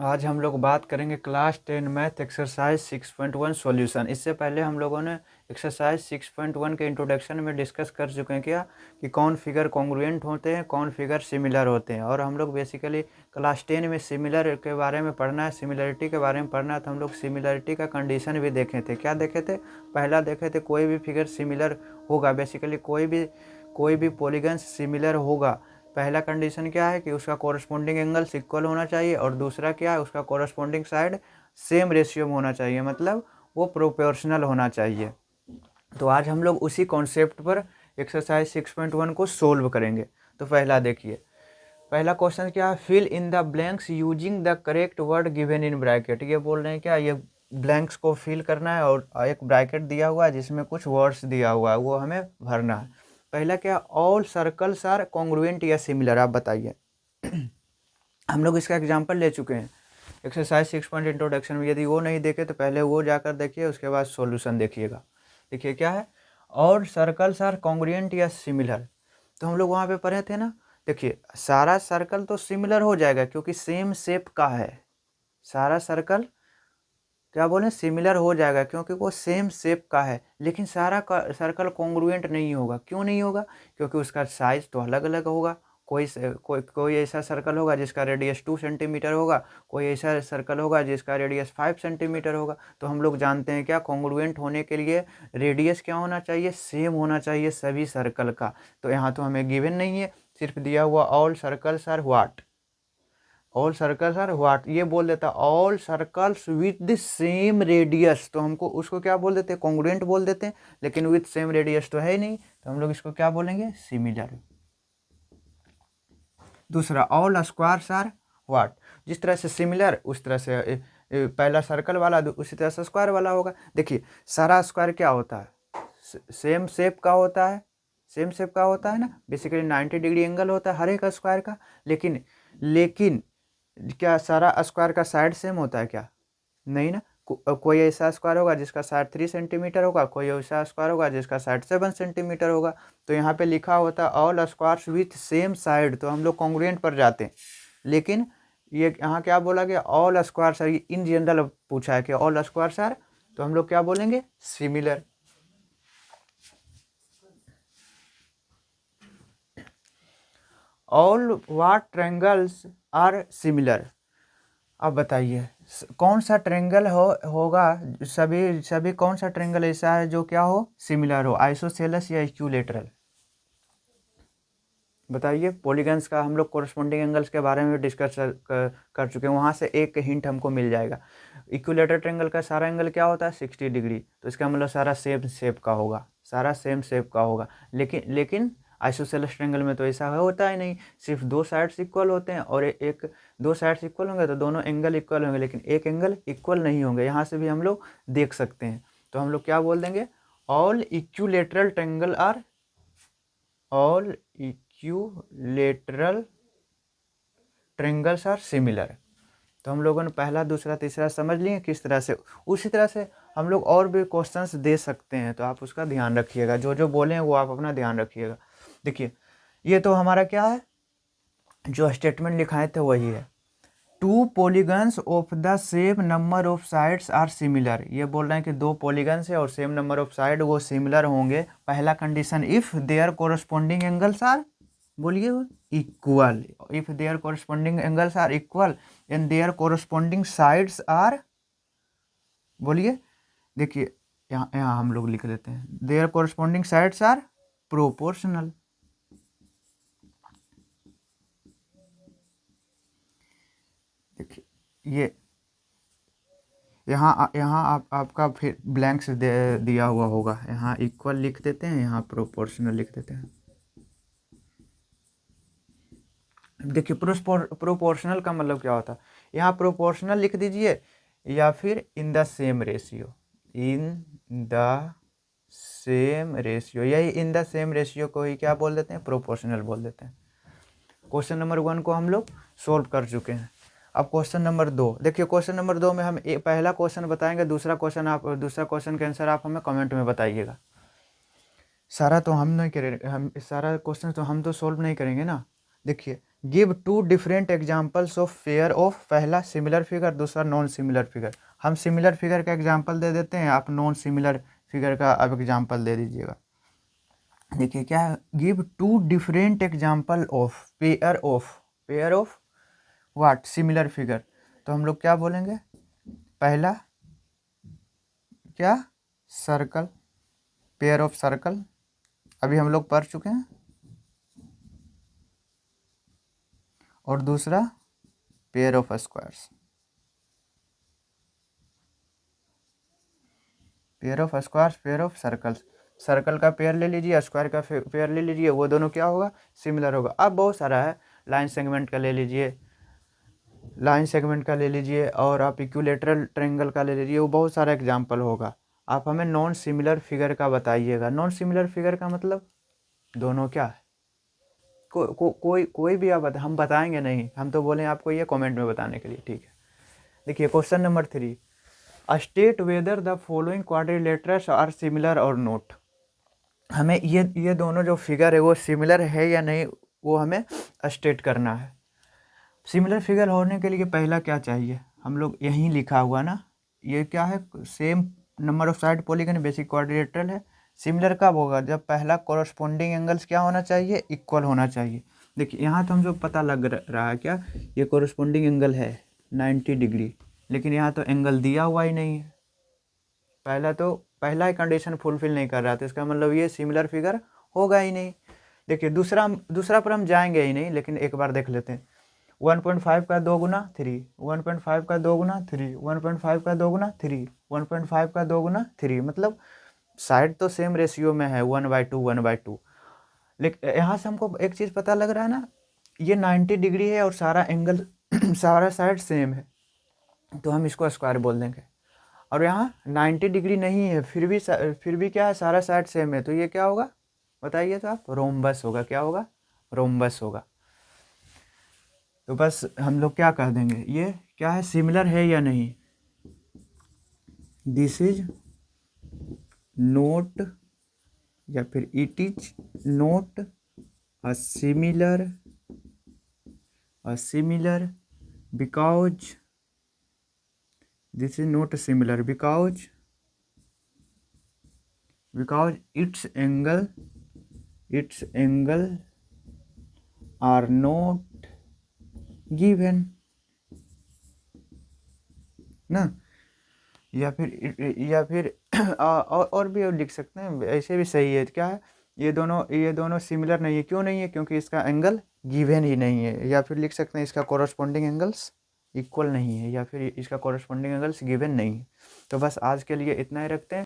आज हम लोग बात करेंगे क्लास 10 मैथ एक्सरसाइज 6.1 सॉल्यूशन। इससे पहले हम लोगों ने एक्सरसाइज 6.1 के इंट्रोडक्शन में डिस्कस कर चुके हैं क्या कि कौन फिगर कॉन्ग्रुएंट होते हैं, कौन फिगर सिमिलर होते हैं। और हम लोग बेसिकली क्लास 10 में सिमिलर के बारे में पढ़ना है, सिमिलरिटी के बारे में पढ़ना है। तो हम लोग सिमिलरिटी का कंडीशन भी देखे थे। क्या देखे थे? पहला देखे थे कोई भी फिगर सिमिलर होगा, बेसिकली कोई भी पॉलीगन्स सिमिलर होगा। पहला कंडीशन क्या है कि उसका कोरस्पोंडिंग एंगल्स इक्वल होना चाहिए, और दूसरा क्या है, उसका कोरस्पोंडिंग साइड सेम रेशियो में होना चाहिए, मतलब वो प्रोपोर्शनल होना चाहिए। तो आज हम लोग उसी कॉन्सेप्ट पर एक्सरसाइज 6.1 को सोल्व करेंगे। तो पहला देखिए, पहला क्वेश्चन क्या है, fill in the blanks using the correct word given in bracket. ये बोल रहे हैं क्या, ये ब्लैंक्स को फिल करना है और एक ब्रैकेट दिया हुआ है जिसमें कुछ वर्ड्स दिया हुआ है, वो हमें भरना है। पहला क्या, ऑल सर्कल्स आर कॉन्ग्रुएंट या सिमिलर, आप बताइए। हम लोग इसका एग्जांपल ले चुके हैं एक्सरसाइज 6 इंट्रोडक्शन में। यदि वो नहीं देखे तो पहले वो जाकर देखिए, उसके बाद सॉल्यूशन देखिएगा। देखिए क्या है, और सर्कल्स आर कॉन्ग्रुएंट या सिमिलर। तो हम लोग वहाँ पे पढ़े थे ना। देखिए सारा सर्कल तो सिमिलर हो जाएगा क्योंकि सेम शेप का है। सारा सर्कल क्या बोले, सिमिलर हो जाएगा क्योंकि वो सेम शेप का है। लेकिन सारा सर्कल कॉन्ग्रुएंट नहीं होगा। क्यों नहीं होगा? क्योंकि उसका साइज तो अलग अलग होगा। कोई ऐसा सर्कल होगा जिसका रेडियस 2 सेंटीमीटर होगा, कोई ऐसा सर्कल होगा जिसका रेडियस 5 सेंटीमीटर होगा। तो हम लोग जानते हैं क्या, कॉन्ग्रुएंट होने के लिए रेडियस क्या होना चाहिए, सेम होना चाहिए सभी सर्कल का। तो यहाँ तो हमें गिवन नहीं है, सिर्फ दिया हुआ all circles are what, all circles are what. ये बोल देता all circles with the same radius, तो हमको उसको क्या बोल देते हैं, कॉन्ग्रुएंट बोल देते हैं। लेकिन विथ सेम रेडियस तो है ही नहीं, तो हम लोग इसको क्या बोलेंगे, सिमिलर। दूसरा, ऑल स्क्वायर्स आर व्हाट। जिस तरह से सिमिलर उस तरह से पहला सर्कल वाला उसी तरह से स्क्वायर वाला होगा। देखिए सारा स्क्वायर क्या होता है, सेम शेप का होता है। सेम शेप का होता है ना, बेसिकली 90 डिग्री एंगल होता है हर एक स्क्वायर का। लेकिन क्या सारा स्क्वायर का साइड सेम होता है क्या? नहीं ना। कोई ऐसा स्क्वायर होगा जिसका साइड 3 सेंटीमीटर होगा, कोई ऐसा स्क्वायर होगा जिसका साइड 7 सेंटीमीटर होगा। तो यहाँ पे लिखा होता है all squares with same side, तो हम लोग कॉन्ग्रुएंट पर जाते हैं। लेकिन ये यहाँ क्या बोला गया, all squares are, in general पूछा है कि ऑल स्क्वायर्स आर, तो हम लोग क्या बोलेंगे, similar. All what triangles are similar. अब बताइए कौन सा ट्रायंगल होगा, सभी सभी कौन सा ट्रायंगल ऐसा है जो क्या हो, सिमिलर हो, आइसोसेलेस या इक्विलेटरल। बताइए। पॉलीगन्स का हम लोग कोरस्पोंडिंग एंगल्स के बारे में डिस्कस कर चुके हैं, वहाँ से एक हिंट हमको मिल जाएगा। इक्विलेटरल ट्रायंगल का सारा एंगल क्या होता है, 60 डिग्री, तो इसका मतलब सारा सेम शेप का होगा, सारा सेम शेप का होगा। लेकिन आइसोसेलेस ट्रायंगल में तो ऐसा होता ही नहीं, सिर्फ दो साइड्स इक्वल होते हैं, और एक दो साइड्स इक्वल होंगे तो दोनों एंगल इक्वल होंगे, लेकिन एक एंगल इक्वल नहीं होंगे। यहाँ से भी हम लोग देख सकते हैं। तो हम लोग क्या बोल देंगे, all equilateral triangle are, all equilateral triangles are similar. तो हम लोगों ने पहला दूसरा तीसरा समझ लिए किस तरह से। उसी तरह से हम लोग और भी क्वेश्चंस दे सकते हैं, तो आप उसका ध्यान रखिएगा, जो जो बोले हैं वो आप अपना ध्यान रखिएगा। देखिए ये तो हमारा क्या है, जो स्टेटमेंट लिखाए थे वही है। Two polygons of the same number of sides are similar. ये बोल रहे हैं कि दो पॉलीगन्स है और सेम नंबर ऑफ साइड वो सिमिलर होंगे। पहला condition, if their corresponding angles are, बोलिए, equal. If their corresponding angles are equal and their corresponding sides are, बोलिए। देखिए यहाँ यहाँ हम लोग लिख देते हैं, their corresponding sides are proportional. देखिए ये यहाँ आपका फिर ब्लैंक्स दिया हुआ होगा, यहाँ इक्वल लिख देते हैं, यहाँ प्रोपोर्शनल लिख देते हैं। देखिए प्रोपोर्शनल का मतलब क्या होता है, यहाँ प्रोपोर्शनल लिख दीजिए या फिर in the same ratio, in the same ratio, यही इन द सेम रेशियो को ही क्या बोल देते हैं, प्रोपोर्शनल बोल देते हैं। क्वेश्चन नंबर 1 को हम लोग सोल्व कर चुके हैं। अब क्वेश्चन नंबर 2 देखिए। क्वेश्चन नंबर 2 में हम पहला क्वेश्चन बताएंगे, दूसरा क्वेश्चन के आंसर आप हमें कमेंट में बताइएगा। सारा तो हम नहीं करेंगे, हम सारा क्वेश्चन तो हम तो सोल्व नहीं करेंगे ना। देखिए give two different examples of pair of, पहला सिमिलर फिगर, दूसरा नॉन सिमिलर फिगर। हम सिमिलर फिगर का एग्जाम्पल दे देते हैं, आप नॉन सिमिलर फिगर का अब एग्जाम्पल दे दीजिएगा। देखिए क्या है, give two different example of pair of what, similar figure. तो हम लोग क्या बोलेंगे, पहला क्या, सर्कल, पेयर ऑफ सर्कल, अभी हम लोग पढ़ चुके हैं, और दूसरा pair of squares, pair of squares, pair of circles. Circle का पेयर ले लीजिए, स्क्वायर का पेयर ले लीजिए, वो दोनों क्या होगा, सिमिलर होगा। अब बहुत सारा है, लाइन सेगमेंट का ले लीजिए, लाइन सेगमेंट का ले लीजिए, और आप इक्विलेटरल ट्रायंगल का ले लीजिए, वो बहुत सारा एग्जाम्पल होगा। आप हमें नॉन सिमिलर फिगर का बताइएगा। नॉन सिमिलर फिगर का मतलब दोनों क्या है, कोई भी आप हम बताएंगे नहीं, हम तो बोलें आपको ये कमेंट में बताने के लिए, ठीक है। देखिए question number 3, state whether the following quadrilaterals are similar और नोट। हमें ये दोनों जो फिगर है वो सिमिलर है या नहीं, वो हमें स्टेट करना है। सिमिलर फिगर होने के लिए पहला क्या चाहिए, हम लोग यहीं लिखा हुआ ना, ये क्या है, same number of side polygon basic quadrilateral है। सिमिलर कब होगा, जब पहला कोरस्पोंडिंग एंगल्स क्या होना चाहिए, इक्वल होना चाहिए। देखिए यहाँ तो हमको पता लग रहा है क्या, ये कोरस्पोंडिंग एंगल है 90 डिग्री, लेकिन यहाँ तो एंगल दिया हुआ ही नहीं है। पहला ही कंडीशन फुलफिल नहीं कर रहा था, इसका मतलब ये सिमिलर फिगर होगा ही नहीं। देखिए दूसरा पर हम जाएंगे ही नहीं, लेकिन एक बार देख लेते हैं। 1.5 का 2 गुना 3, 1.5 का 2 गुना 3, 1.5 का 2 गुना 3, 1.5 का 2 गुना 3, मतलब साइड तो सेम रेशियो में है, 1/2 1/2। लेकिन यहाँ से हमको एक चीज़ पता लग रहा है ना, ये 90 डिग्री है और सारा एंगल सारा साइड सेम है, तो हम इसको स्क्वायर बोल देंगे। और यहाँ 90 डिग्री नहीं है, फिर भी क्या है, सारा साइड सेम है, तो ये क्या होगा बताइए, तो आप रोम्बस होगा, क्या होगा, रोम्बस होगा। तो बस हम लोग क्या कह देंगे, ये क्या है, सिमिलर है या नहीं, दिस इज नोट, या फिर it is note a similar because, this is not similar because its angle are not given ना, या फिर और भी लिख सकते हैं, ऐसे भी सही है। क्या है, ये दोनों सिमिलर नहीं है, क्यों नहीं है, क्योंकि इसका एंगल गिवन ही नहीं है। या फिर लिख सकते हैं इसका कोरस्पोंडिंग एंगल्स इक्वल नहीं है, या फिर इसका कोरस्पोंडिंग एंगल्स गिवन नहीं है। तो बस आज के लिए इतना ही रखते हैं।